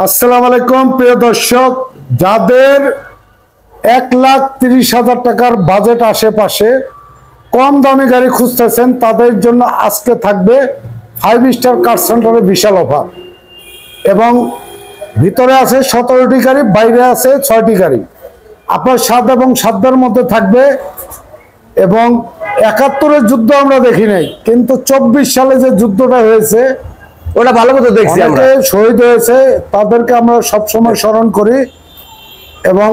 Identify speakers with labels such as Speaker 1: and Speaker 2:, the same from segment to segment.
Speaker 1: আসসালামু আলাইকুম প্রিয় দর্শক, যাদের 1,30,000 টাকার বাজেট আশেপাশে কম দামি গাড়ি খুঁজতেছেন তাদের জন্য আজকে থাকবে 5 স্টার কার সেন্টারে বিশাল অফার। এবং ভিতরে আছে 17টি গাড়ি, বাইরে আছে 6টি গাড়ি। আপনার স্বাদ এবং সাধ্যের মধ্যে থাকবে। এবং 71-এর যুদ্ধ আমরা দেখি নাই, কিন্তু 24 সালে যে যুদ্ধটা হয়েছে
Speaker 2: ওটা ভালো মতো দেখছি, আমরা
Speaker 1: শহীদ হয়েছে, তাদেরকে আমরা সবসময় স্মরণ করি। এবং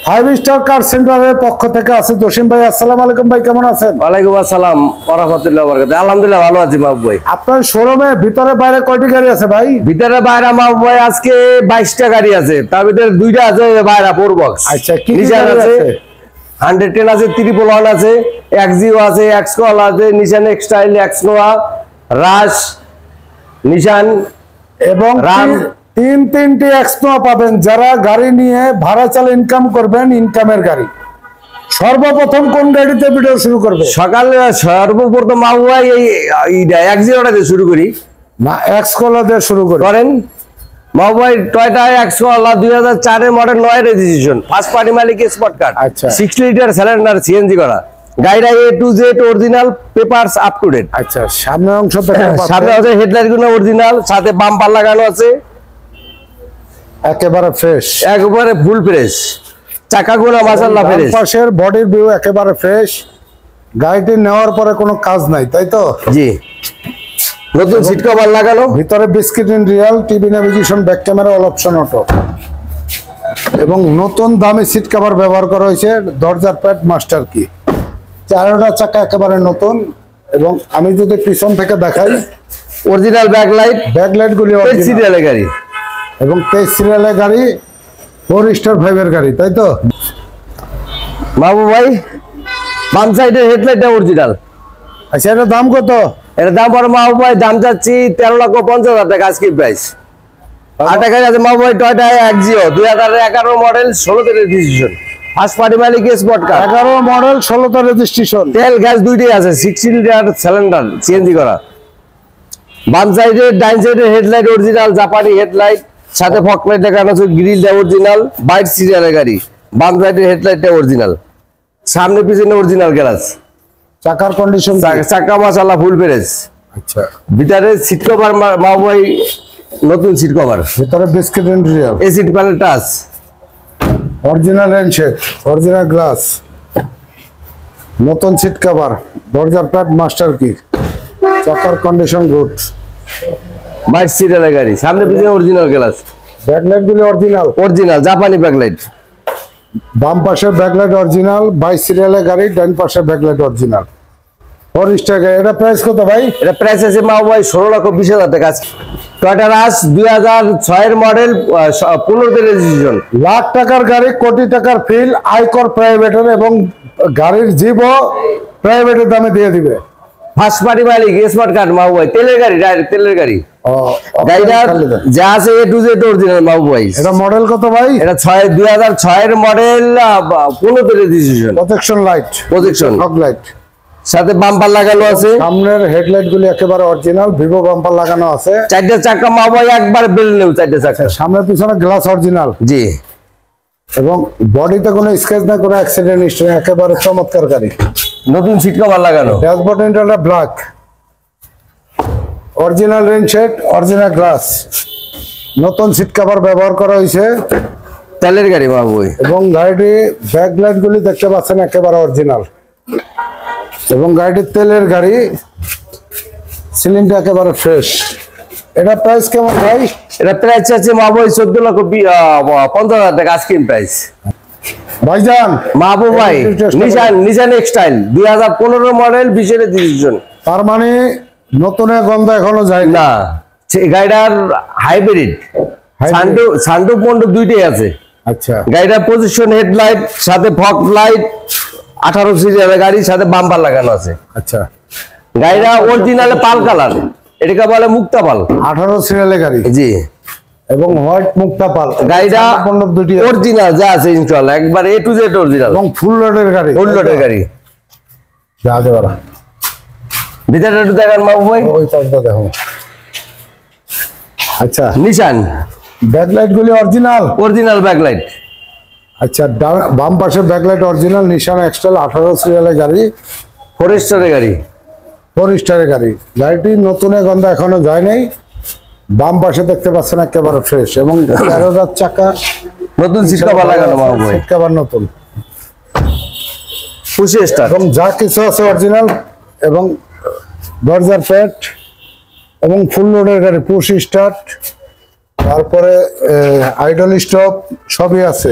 Speaker 1: 5 স্টার কার সেন্টারের পক্ষ থেকে আছে জসিম ভাই। আসসালামু আলাইকুম ভাই, কেমন আছেন?
Speaker 2: ওয়ালাইকুম আসসালাম ওয়া রাহমাতুল্লাহি ওয়া বারাকাতুহু। আলহামদুলিল্লাহ ভালো আছি মাহবুব ভাই।
Speaker 1: আপনার শোরুমে ভিতরে বাইরে কয়টি গাড়ি আছে ভাই?
Speaker 2: ভিতরে বাইরে মাহবুব ভাই আজকে 22টা গাড়ি আছে, তার ভিতরে দুইটা আছে বাইরে 4 বক্স।
Speaker 1: আচ্ছা, কি
Speaker 2: নিশান আছে 110 আছে, 311 আছে, এক্সিও আছে, এক্সকল আছে, নিশান এক্সটাইল, এক্সনোয়া, রাশ, নিশান
Speaker 1: এবং
Speaker 2: রাম।
Speaker 1: তিনটি এক্সনোয়া পাবেন। যারা গাড়ি নিয়ে ভাড়া চালে ইনকাম করবেন, ইনকামের গাড়ি। সর্বপ্রথম কোন গাড়িতে ভিডিও শুরু করবে?
Speaker 2: সকালে সর্বপ্রথম মাহবুব ভাই এই এক্সিওটা দিয়ে শুরু করি
Speaker 1: না, এক্সকলা দিয়ে শুরু
Speaker 2: করেন। মাহবুব ভাই টয়োটা এক্সকলা 2004 এর মডেল, 9 রেজিস্ট্রেশন, ফার্স্ট পার্টি মালিক, spot card, 60 litre cylinder, CNG করা গাড়িটা A to Z original, papers up to date.
Speaker 1: আচ্ছা, সামনের অংশ
Speaker 2: সামনে আছে হেডলাইট গুলো অরিজিনাল, সাথে বাম্পার লাগানো আছে,
Speaker 1: একেবারে ফ্রেশ,
Speaker 2: একবারে ফুল ফ্রেশ, চাকাগুলো মাশাআল্লাহ ফ্রেশ,
Speaker 1: পাশের বডির ভিউ একেবারে ফ্রেশ। গাড়িটি নেওয়ার পরে কোনো কাজ নাই, তাই তো?
Speaker 2: জি, নতুন সিট কভার লাগানো,
Speaker 1: ভিতরে biscuit in Real, TV navigation, back camera, all option auto. এবং নতুন দামি সিট কভার ব্যবহার করা হয়েছে, দরজার প্যাড, মাস্টার কি, চারটা চাকা একেবারে নতুন। এবং আমি যদি পিছন থেকে দেখাই,
Speaker 2: অরিজিনাল ব্যাকলাইট
Speaker 1: গুলি
Speaker 2: সিরিয়ালের গাড়ি,
Speaker 1: এবং 23 সিরিয়ালের গাড়ি, 4 স্টার 5 এর গাড়ি, তাই তো
Speaker 2: মাহবুব ভাই? বাম সাইডের হেডলাইটটা অরিজিনাল।
Speaker 1: আচ্ছা, এটার দাম কত?
Speaker 2: এর দাম পড়ে মাহবুব ভাই, দাম চাচ্ছি 13,50,000 টাকা আজকে প্রাইস। আর টাকা আছে মাহবুব ভাই Toyota Axio 2011 model, 16 registration, first party মালিক, স্পট কার,
Speaker 1: 11 মডেল, 16 রেজিস্ট্রেশন,
Speaker 2: তেল গ্যাস দুইটাই আছে, 60 লিটার সিলিন্ডার, সিএনজি করা। বাম সাইডে ডাইন সাইডে হেডলাইট অরিজিনাল, জাপানি হেডলাইট, সাথে ফগ লাইট লাগানো আছে, গ্রিলটা অরিজিনাল, 22 সিরিয়ালের গাড়ি, বাম সাইডের হেডলাইটটা অরিজিনাল, সামনে পিছনে অরিজিনাল গ্লাস,
Speaker 1: চাকার কন্ডিশন,
Speaker 2: চাকা মাশাআল্লাহ ফুল ফ্রেশ।
Speaker 1: আচ্ছা,
Speaker 2: ভিতরে সিট কভার মাহবুব ভাই, নতুন সিট কভার,
Speaker 1: ভিতরে বিস্কিট ইন রিয়াল,
Speaker 2: এই seat panel touch,
Speaker 1: original rain shade, original glass, নতুন সিট কভার, দরজার প্যাড, মাস্টার কি, চাকার কন্ডিশন গুড,
Speaker 2: 22 সিরিয়ালের গাড়ি, সামনে পিছনে অরিজিনাল গ্লাস,
Speaker 1: ব্যাকলাইট গুলি
Speaker 2: অরিজিনাল জাপানি ব্যাকলাইট,
Speaker 1: বাম পাশে ব্যাকলাইট অরিজিনাল, 22 সিরিয়ালের গাড়ি, ডান পাশে ব্যাকলাইট অরিজিনাল, 4 স্টার গাড়ি। এটা প্রাইস কত ভাই?
Speaker 2: এটা প্রাইস আছে মাহবুব ভাই 16,20,000 টাকা। টয়োটা রাশ 2006 এর মডেল, 15 রেজিস্ট্রেশন,
Speaker 1: লাখ টাকার গাড়ি, কোটি টাকার ফিল, আয়কর প্রাইভেটের, এবং গাড়ির জীবও প্রাইভেটের দামে দিয়ে দিবে।
Speaker 2: ফার্স্ট পার্টি মালিক, স্মার্ট কার্ড মাহবুব ভাই, তেলের গাড়ি, ডাইরেক্ট তেলের গাড়ি। গাড়িটা যা আছে A to Z অরিজিনাল মাহবুব ভাই।
Speaker 1: এটা মডেল কত ভাই?
Speaker 2: এটা 2006 এর model, 15 registration,
Speaker 1: protection light,
Speaker 2: protection
Speaker 1: fog light,
Speaker 2: সাথে বাম্পার লাগানো আছে,
Speaker 1: সামনের হেডলাইট গুলি একেবারে অরিজিনাল, ভিভো বাম্পার লাগানো আছে,
Speaker 2: 4টা চাকা মাহবুব ভাই একবার বেল নেও, 4টা চাকা,
Speaker 1: সামনের পিছনে গ্লাস অরিজিনাল।
Speaker 2: জি,
Speaker 1: এবং বডিতে কোনো স্ক্র্যাচ না, কোনো অ্যাক্সিডেন্ট হিস্টরি, একেবারে চমৎকার গাড়ি।
Speaker 2: নতুন সিট কভার লাগানো,
Speaker 1: ড্যাশবোর্ড ইন্টারটা black, original rain shade, original glass, নতুন সিট কভার ব্যবহার করা হয়েছে।
Speaker 2: তেলের গাড়ি মাহবুব ভাই।
Speaker 1: এবং গাড়িটি ব্যাকলাইট গুলি দেখতে পাচ্ছেন একেবারে অরিজিনাল। এবং গাড়িটির তেলের গাড়ি, সিলিন্ডার একেবারে ফ্রেশ। এটা প্রাইস কেমন ভাই?
Speaker 2: এটা প্রাইস আছে মাহবুব ভাই 14,50,000 টাকা আজকে প্রাইস।
Speaker 1: ভাইজান
Speaker 2: মাহবুব ভাই নিশান এক্সটাইল 2015 মডেল, 20 রেজিস্ট্রেশন,
Speaker 1: তার মানে নতুনের গন্ধ এখনো যায়
Speaker 2: না, গাড়িটার হাইব্রিড, সান্ডু পন্ডু দুইটাই আছে।
Speaker 1: আচ্ছা,
Speaker 2: গাড়িটার পজিশন, হেডলাইট, সাথে ফগ লাইট, 18 সিরিয়ালের গাড়ি, সাথে বাম্পার লাগানো আছে।
Speaker 1: আচ্ছা,
Speaker 2: গাড়িটা অরিজিনাল পাল কালার, এটাকে বলে মুক্তা পাল,
Speaker 1: 18 সিরিয়ালের গাড়ি।
Speaker 2: জি,
Speaker 1: এবং হোয়াইট মুক্তা পাল।
Speaker 2: গাড়িটা অরিজিনাল যা আছে ইনশাআল্লাহ একবার A to Z অরিজিনাল,
Speaker 1: এবং ফুল লোডের গাড়ি,
Speaker 2: ফুল লোডের গাড়ি।
Speaker 1: যা দেওয়া
Speaker 2: ভিতরে একটু দেখান মাহবুব ভাই।
Speaker 1: ওই পাশটা দেখো। আচ্ছা,
Speaker 2: নিশান
Speaker 1: ব্যাকলাইট গুলি অরিজিনাল।
Speaker 2: Original backlight.
Speaker 1: আচ্ছা, বাম পাশে ব্যাকলাইট অরিজিনাল, নিশান এক্সটেল 18 সিরিয়ালের গাড়ি,
Speaker 2: 4 স্টারের গাড়ি।
Speaker 1: 4 স্টারের গাড়ি। গাড়িটি নতুন গন্ধ এখনো যায় নাই। বাম পাশে দেখতে পাচ্ছেন একেবারে ফ্রেশ এবং 13 চাকা,
Speaker 2: নতুন সিট কভার লাগানো মাহবুব ভাই,
Speaker 1: সিট কভার নতুন,
Speaker 2: পুশি স্টার
Speaker 1: এবং যা কিছু আছে অরিজিনাল, এবং দরজার প্যাড এবং ফুল লোডের গাড়ি, পুশ স্টার্ট, তারপরে আইডল স্টপ সবই আছে।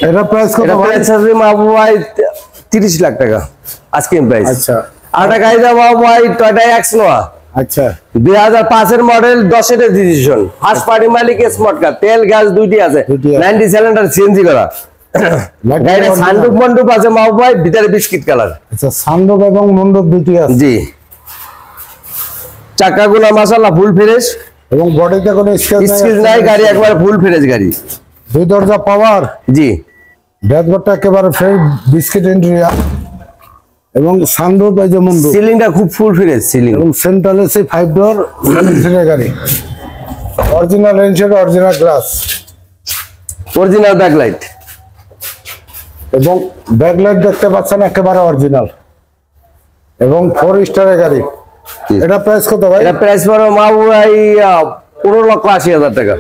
Speaker 1: এটা প্রাইস কত
Speaker 2: এটা
Speaker 1: ভাই?
Speaker 2: প্রাইস আছে মাহবুব ভাই 30 লাখ টাকা আজকে প্রাইস।
Speaker 1: আচ্ছা
Speaker 2: আর একটা গাড়ি দাও মাহবুব ভাই, টয়োটা এক্সনোয়া,
Speaker 1: আচ্ছা
Speaker 2: 2005 এর মডেল, 10 এর রেজিস্ট্রেশন, ফার্স্ট পার্টি মালিক, স্মার্ট কার্ড, তেল গ্যাস দুইটি আছে,
Speaker 1: দুইটি আছে।
Speaker 2: 90 সিলিন্ডার সিএনজি করা। গাড়িটা সানরুফ মন্ডপ আছে মাহবুব ভাই, ভিতরে বিস্কিট কালার।
Speaker 1: আচ্ছা, সানরুফ এবং মন্ডপ দুটি আছে।
Speaker 2: জি, চাকাগুলো মাশাআল্লাহ ফুল ফ্রেশ,
Speaker 1: এবং বডিতে কোনো
Speaker 2: স্ক্র্যাচ নাই, গাড়ি একবারে ফুল ফ্রেশ গাড়ি।
Speaker 1: 2 দরজা পাওয়ার,
Speaker 2: জি,
Speaker 1: ড্যাশবোর্ডটা একেবারে ফ্রেশ বিস্কিট ইন্টেরিয়র, এবং সানরুফ এই যে মন্ডপ,
Speaker 2: সিলিংটা খুব ফুল ফ্রেশ সিলিং।
Speaker 1: এবং সেন্ট্রাল এসি 5 ডোর গাড়ি, অরিজিনাল রেঞ্জের অরিজিনাল গ্লাস,
Speaker 2: অরিজিনাল ব্যাকলাইট,
Speaker 1: এবং ব্যাকলাইট দেখতে পাচ্ছেন একেবারে অরিজিনাল, এবং 4 স্টারের গাড়ি। এটা প্রাইস কত ভাই?
Speaker 2: এটা প্রাইস পড়ো মাহবুব ভাই 15,80,000 টাকা।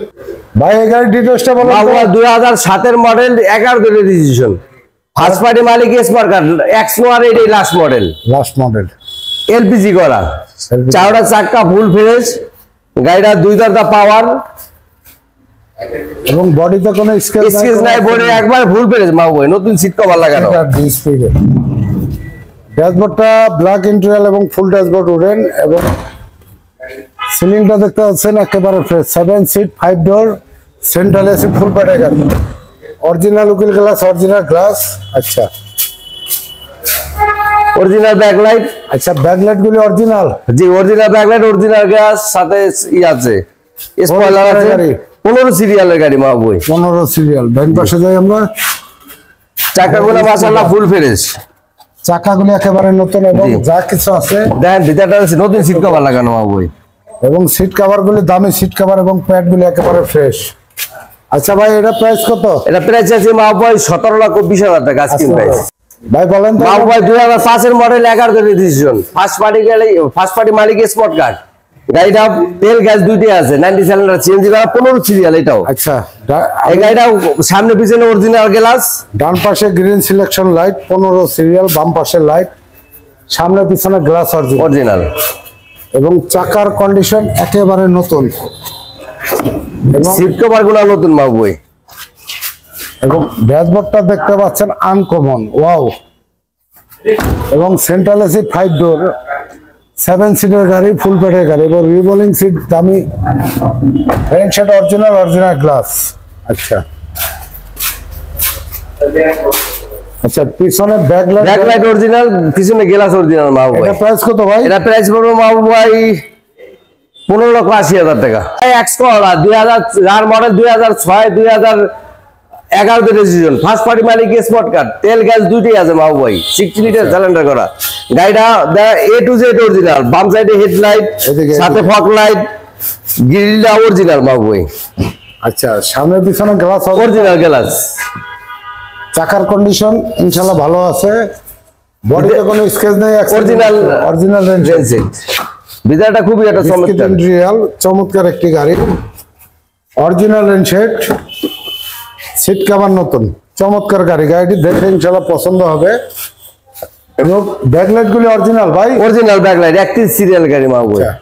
Speaker 1: ভাই এই গাড়ির ডিটেইলসটা বলুন।
Speaker 2: মাহবুব ভাই 2007 এর মডেল, 11 এর রেজিস্ট্রেশন, ফার্স্ট পার্টি মালিক, স্মার্ট কার্ড, এক্সনোয়ার এটাই last model,
Speaker 1: last model,
Speaker 2: LPG করা, চারটা চাকা ফুল ফ্রেশ, গাড়িটা 2 দরজা পাওয়ার,
Speaker 1: এবং বডিতে কোনো
Speaker 2: স্কেচ নাই, বডি একবার ফুল ফ্রেশ মাহবুব ভাই, নতুন সিট কভার লাগানো।
Speaker 1: ড্যাশবোর্ডটা ব্ল্যাক ইন্টেরিয়র এবং ফুল ড্যাশবোর্ড উডেন, এবং সিলিংটা দেখতে পাচ্ছেন একেবারে ফ্রেশ, 7 সিট 5 ডোর, সেন্ট্রাল এসি ফুল প্যাডের গাড়ি, অরিজিনাল উকিল গ্লাস, অরিজিনাল গ্লাস। আচ্ছা,
Speaker 2: অরিজিনাল ব্যাকলাইট।
Speaker 1: আচ্ছা ব্যাকলাইট গুলি অরিজিনাল।
Speaker 2: জি, অরিজিনাল ব্যাকলাইট, অরিজিনাল গ্যাস, সাথে ই আছে, স্পয়লার আছে, 15 সিরিয়ালের গাড়ি মাহবুব ভাই।
Speaker 1: 15 সিরিয়াল। ব্যাক পাশে যাই আমরা।
Speaker 2: চাকাগুলো মাশাআল্লাহ ফুল ফ্রেশ,
Speaker 1: চাকাগুলি একেবারে নতুন, এবং যা কিছু আছে
Speaker 2: দেখেন ভিতরটা নতুন সিট কভার লাগানো মাহবুব ভাই,
Speaker 1: এবং সিট কভার গুলি দামি সিট কভার, এবং প্যাড গুলি একেবারে ফ্রেশ। আচ্ছা ভাই, এটা প্রাইস কত?
Speaker 2: এটা প্রাইস আছে মাহবুব ভাই 17,20,000 টাকা আজকে প্রাইস।
Speaker 1: ভাই বলেন তো।
Speaker 2: মাহবুব ভাই 2005 এর মডেল, 11 এর রেজিস্ট্রেশন, ফার্স্ট পার্টি গাড়ি, ফার্স্ট পার্টি মালিক, স্মার্ট কার্ড, গাড়িটা তেল গ্যাস দুইটি আছে, 90 সিলিন্ডার সিএনজি করা, 15 সিরিয়াল এটাও।
Speaker 1: আচ্ছা,
Speaker 2: এই গাড়িটা সামনে পিছনে অরিজিনাল গ্লাস,
Speaker 1: ডান পাশে গ্রিন সিলেকশন লাইট 15 সিরিয়াল, বাম পাশে লাইট, সামনে পিছনে গ্লাস
Speaker 2: অরিজিনাল,
Speaker 1: এবং চাকার কন্ডিশন একেবারে নতুন, এবং
Speaker 2: সিট কভার গুলো নতুন মাহবুব ভাই,
Speaker 1: এবং ড্যাশবোর্ডটা দেখতে পাচ্ছেন আনকমন, ওয়াও, এবং সেন্ট্রাল এসি 5 ডোর, 7 সিটের গাড়ি, ফুল প্যাডের গাড়ি, এবং রিভলিং সিট, দামি রেন সেট, অরিজিনাল গ্লাস। আচ্ছা আচ্ছা, পিছনে
Speaker 2: ব্যাকলাইট অরিজিনাল, পিছনে গ্লাস অরিজিনাল মাহবুব ভাই।
Speaker 1: এটা প্রাইস কত ভাই?
Speaker 2: এটা প্রাইস পড়বে মাহবুব ভাই 15,80,000 টাকা। এক্সকোলা 2000 মডেল, 2006, 2011 রেজিস্ট্রেশন, ফার্স্ট পার্টি মালিক, স্মার্ট কার্ড, তেল গ্যাস দুইটি আছে মাহবুব ভাই, 60 লিটার সিলিন্ডার করা। গাড়িটা A to Z অরিজিনাল, বাম সাইডে হেডলাইট, সাথে ফগ লাইট, গ্রিলটা অরিজিনাল মাহবুব ভাই।
Speaker 1: আচ্ছা, সামনে পিছনে গ্লাস
Speaker 2: অরিজিনাল গ্লাস,
Speaker 1: চাকার কন্ডিশন ইনশাআল্লাহ ভালো আছে, বডিতে কোনো স্কেচ নেই, অরিজিনাল রেঞ্জ
Speaker 2: সেট, ভিতরটা খুবই একটা চমৎকার
Speaker 1: ইন্টেরিয়র, চমৎকার একটি গাড়ি, original range set, seat cover নতুন, চমৎকার গাড়ি। গাড়িটি দেখে ইনশাআল্লাহ পছন্দ হবে, এবং ব্যাকলাইট গুলি অরিজিনাল ভাই,
Speaker 2: অরিজিনাল ব্যাকলাইট, 31 সিরিয়াল গাড়ি মাহবুব ভাই।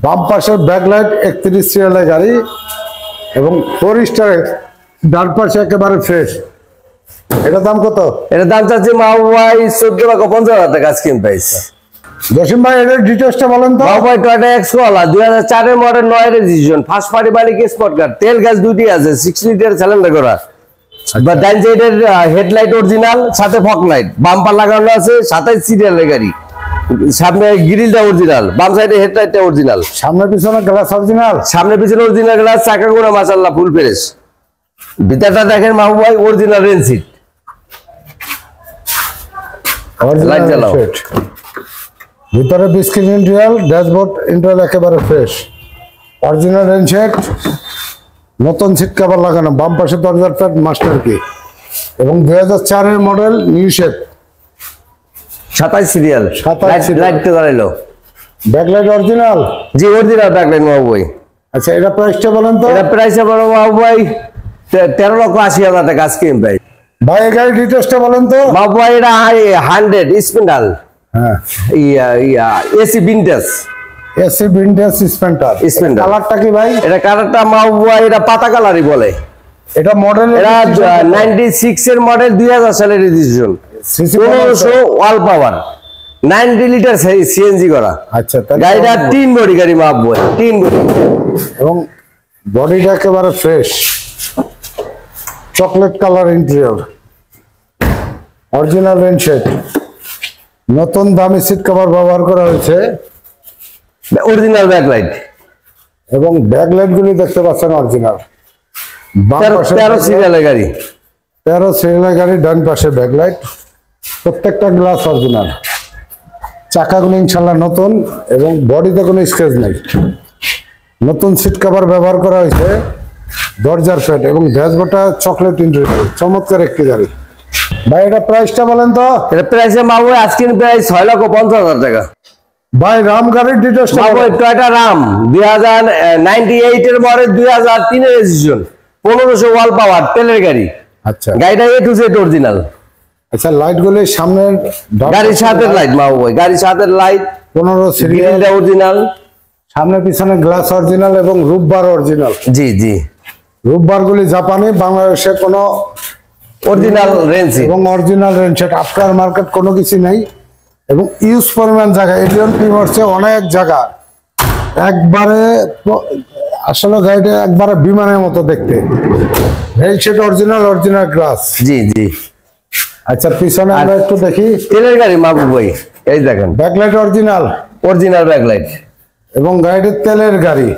Speaker 1: বাম পাশের ব্যাকলাইট 31 সিরিয়ালের গাড়ি, এবং 4 স্টারের, ডান পাশে একেবারে ফ্রেশ। এটা দাম কত?
Speaker 2: এটা দাম চাচ্ছি মাহবুব ভাই 14,50,000 টাকা আজকে প্রাইস।
Speaker 1: জসিম ভাই, এর ডিটেইলসটা বলেন তো।
Speaker 2: মাহবুব ভাই টয়োটা এক্সকোলা 2004 এর মডেল, 9 রেজিস্ট্রেশন, ফার্স্ট পার্টি মালিক, স্মার্ট কার্ড, তেল গ্যাস দুইটি আছে, 60 লিটার সিলিন্ডার করা, ডান সাইডের হেডলাইট অরিজিনাল, সাথে ফগ লাইট, বাম্পার লাগানো আছে, 27 সিরিয়ালের গাড়ি, সামনে গ্রিলটা অরিজিনাল, বাম সাইডে হেডলাইটটা অরিজিনাল,
Speaker 1: সামনে পিছনে গ্লাস অরিজিনাল,
Speaker 2: সামনে পিছনে অরিজিনাল গ্লাস, চাকাগুলো মাশাআল্লাহ ফুল ফ্রেশ। ভিতরটা দেখেন মাহবুব ভাই, অরিজিনাল রেন সিট, লাইট জ্বালাও,
Speaker 1: ভিতরে বিস্কিট ইন্টেরিয়র, ড্যাশবোর্ড ইন্টেরিয়র একেবারে ফ্রেশ, অরিজিনাল রেনশেড, নতুন সিট কভার লাগানো, বাম পাশে দরজার প্যাড মাস্টার কি, এবং 2004 এর model new shape,
Speaker 2: 27 serial,
Speaker 1: 27 serial।
Speaker 2: Light তো দাঁড়াইলো।
Speaker 1: Backlight original.
Speaker 2: জি অরিজিনাল ব্যাকলাইট মাহবুব ভাই।
Speaker 1: আচ্ছা, এটা প্রাইসটা বলেন তো।
Speaker 2: এটা প্রাইসে বড় মাহবুব ভাই 13,80,000 টাকা আজকিন প্রাইস।
Speaker 1: ভাই এই গাড়ির ডিটেইলসটা বলেন তো।
Speaker 2: মাহবুব ভাই এটা 100 স্পিন্ডাল,
Speaker 1: হ্যাঁ,
Speaker 2: এসি ভিনটেজ,
Speaker 1: এসি ভিনটেজ স্পেন্টার।
Speaker 2: স্পেন্টার।
Speaker 1: কালারটা কি ভাই?
Speaker 2: এটা কালারটা মাহবুব ভাই এটা পাতা কালারই বলে।
Speaker 1: এটা মডেল,
Speaker 2: এটা 96 এর মডেল, 2000 সালের রেজিস্ট্রেশন,
Speaker 1: সিসি
Speaker 2: 1500 ওয়াল পাওয়ার, 90 লিটার সিএনজি করা।
Speaker 1: আচ্ছা,
Speaker 2: গাড়িটা 3 বডি গাড়ি মাহবুব ভাই, 3 বডি,
Speaker 1: এবং বডিটা একেবারে fresh, chocolate colour interior, original rain shade, নতুন দামি সিট কভার ব্যবহার করা হয়েছে,
Speaker 2: অরিজিনাল ব্যাকলাইট,
Speaker 1: এবং ব্যাকলাইট গুলি দেখতে পাচ্ছেন অরিজিনাল।
Speaker 2: 13 সিরিয়ালের গাড়ি,
Speaker 1: 13 সিরিয়ালের গাড়ি, ডান পাশে ব্যাকলাইট, প্রত্যেকটা গ্লাস অরিজিনাল, চাকাগুলো ইনশাল্লাহ নতুন, এবং বডিতে কোনো স্ক্র্যাচ নেই, নতুন সিট কভার ব্যবহার করা হয়েছে, দরজার প্যাড এবং ড্যাশবোর্ডটা চকলেট ইন্টেরিয়র, চমৎকার একটি গাড়ি। ভাই এটা প্রাইসটা বলেন তো।
Speaker 2: এটা প্রাইসে মাহবুব ভাই আজকের প্রাইস 6,50,000 টাকা।
Speaker 1: ভাই রাম গাড়ির ডিটেইলসটা
Speaker 2: মাহবুব ভাই টয়োটা রাম 2098 এর মডেল, 2003 এর রেজিস্ট্রেশন, 1500 ওয়াল পাওয়ার, তেলের গাড়ি।
Speaker 1: আচ্ছা
Speaker 2: গাড়িটা A to Z অরিজিনাল।
Speaker 1: আচ্ছা, লাইটগুলি সামনের
Speaker 2: গাড়ির সাথে লাইট মাহবুব ভাই, গাড়ির সাথে লাইট,
Speaker 1: 15 সিরিয়াল,
Speaker 2: গ্রিলটা অরিজিনাল।
Speaker 1: সামনে পিছনে গ্লাস অরিজিনাল এবং রূপবার অরিজিনাল।
Speaker 2: জি জি,
Speaker 1: রূপবার গুলি জাপানি, বাংলাদেশে কোনো
Speaker 2: অরিজিনাল রেঞ্জ
Speaker 1: এবং অরিজিনাল রেনশেড, আফটার মার্কেট কোনো কিছু নেই, এবং ইউজ পরিমাণ জায়গা, এলিয়ন প্রিমোর্সে অনেক জায়গা, একবারে আসলে গাড়িটা একবারে বিমানের মতো দেখতে, রেনশেড অরিজিনাল, অরিজিনাল গ্লাস।
Speaker 2: জি জি।
Speaker 1: আচ্ছা, পিছনে আমরা একটু দেখি,
Speaker 2: তেলের গাড়ি মাহবুব ভাই, এই দেখেন
Speaker 1: ব্যাকলাইট অরিজিনাল,
Speaker 2: অরিজিনাল ব্যাকলাইট,
Speaker 1: এবং গাড়িটির তেলের গাড়ি,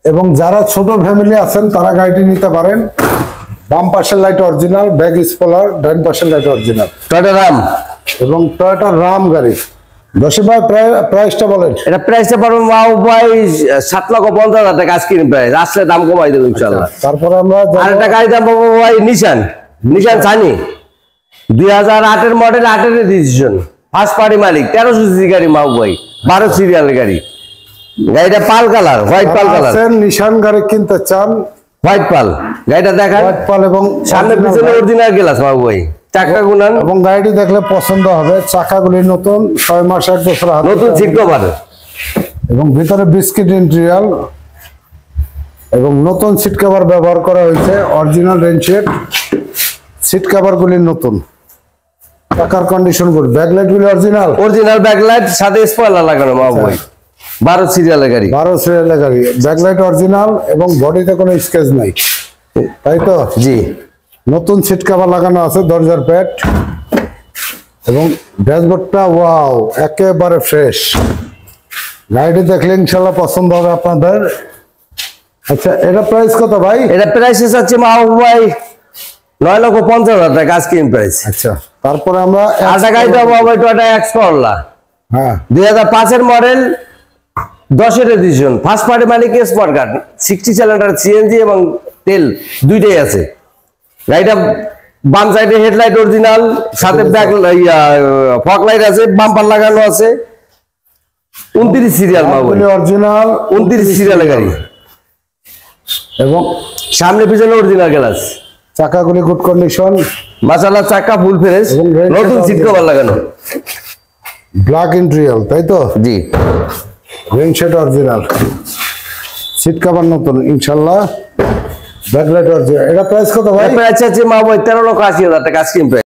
Speaker 1: এবং যারা ছোট ফ্যামিলি আছেন তারা গাড়িটি নিতে পারেন। বাম পাশের লাইট অরিজিনাল, ব্যাক স্পলার, ডান পাশের লাইট অরিজিনাল,
Speaker 2: টয়োটা রাম।
Speaker 1: এবং টয়োটা রাম গাড়ি। দশী ভাই প্রাইসটা বলেন।
Speaker 2: এটা প্রাইসটা পারবেন মাহবুব ভাই 7,50,000 টাকা আজকের প্রাইস, আসলে দাম কমাই দেবো ইনশাআল্লাহ।
Speaker 1: তারপরে আমরা
Speaker 2: আর একটা গাড়ি দাম পাবো ভাই নিশান সানি, 2008 এর মডেল, 8 এর রেজিস্ট্রেশন, ফার্স্ট পার্টি মালিক, 1300 সিসি গাড়ি মাহবুব ভাই, 12 সিরিয়ালের গাড়ি। গাড়িটা পাল কালার, হোয়াইট পাল কালার,
Speaker 1: নিশান গাড়ি কিনতে চান,
Speaker 2: হোয়াইট পাল গাড়িটা দেখান,
Speaker 1: হোয়াইট পাল এবং
Speaker 2: সামনে পিছনে অরিজিনাল গ্লাস মাহবুব ভাই, চাকা গুনান,
Speaker 1: এবং গাড়িটি দেখলে পছন্দ হবে, চাকাগুলি নতুন, 6 মাস 1 বছর হাতে,
Speaker 2: নতুন সিট কভার,
Speaker 1: এবং ভিতরে বিস্কিট ইন্টেরিয়র, এবং নতুন সিট কভার ব্যবহার করা হয়েছে, অরিজিনাল রেনশেড, সিট কভার গুলি নতুন, চাকার কন্ডিশন গুলো, ব্যাকলাইট গুলি অরিজিনাল,
Speaker 2: অরিজিনাল ব্যাকলাইট, সাথে স্পয়লার লাগানো মাহবুব ভাই, 12 সিরিয়ালের গাড়ি,
Speaker 1: 12 সিরিয়ালের গাড়ি, ব্যাকলাইট অরিজিনাল, এবং বডিতে কোনো স্কেচ নাই, তাই তো?
Speaker 2: জি।
Speaker 1: নতুন সিট কভার লাগানো আছে, দরজার প্যাড, এবং ড্যাশবোর্ডটা ওয়াও একেবারে ফ্রেশ। গাড়িটি দেখলে ইনশাল্লাহ পছন্দ হবে আপনাদের। আচ্ছা, এটা প্রাইস কত ভাই?
Speaker 2: এটা প্রাইস আছে মাহবুব ভাই 9,50,000 টাকা আজকের প্রাইস।
Speaker 1: আচ্ছা, তারপরে আমরা
Speaker 2: আরেকটা গাড়ি পাবো ভাই টয়োটা এক্স করলা,
Speaker 1: হ্যাঁ
Speaker 2: 2005 এর মডেল, 10 এর রেজিস্ট্রেশন, ফার্স্ট পার্টি মালিক, স্মার্ট কার্ড, 60 সিলিন্ডার সিএনজি এবং তেল দুইটাই আছে। গাড়িটা বাম সাইডে হেডলাইট অরিজিনাল, সাথে ব্যাক ফগ লাইট আছে, বাম্পার লাগানো আছে, 29 সিরিয়াল মাহবুব,
Speaker 1: অরিজিনাল
Speaker 2: 29 সিরিয়ালের গাড়ি,
Speaker 1: এবং
Speaker 2: সামনে পিছনে অরিজিনাল গ্লাস,
Speaker 1: চাকাগুলি গুড কন্ডিশন,
Speaker 2: মাশাআল্লাহ চাকা ফুল ফ্রেশ,
Speaker 1: এবং
Speaker 2: নতুন সিট কভার লাগানো,
Speaker 1: ব্ল্যাক ইন্টেরিয়র, তাই তো?
Speaker 2: জি।
Speaker 1: রেনশেড অরিজিনাল, সিট কভার নতুন ইনশাল্লাহ, ব্যাকলাইট অরিজিনাল। এটা প্রাইস কত ভাই?
Speaker 2: প্রাইস আছে মাহবুব 13,80,000 টাকা আজকের প্রাইস।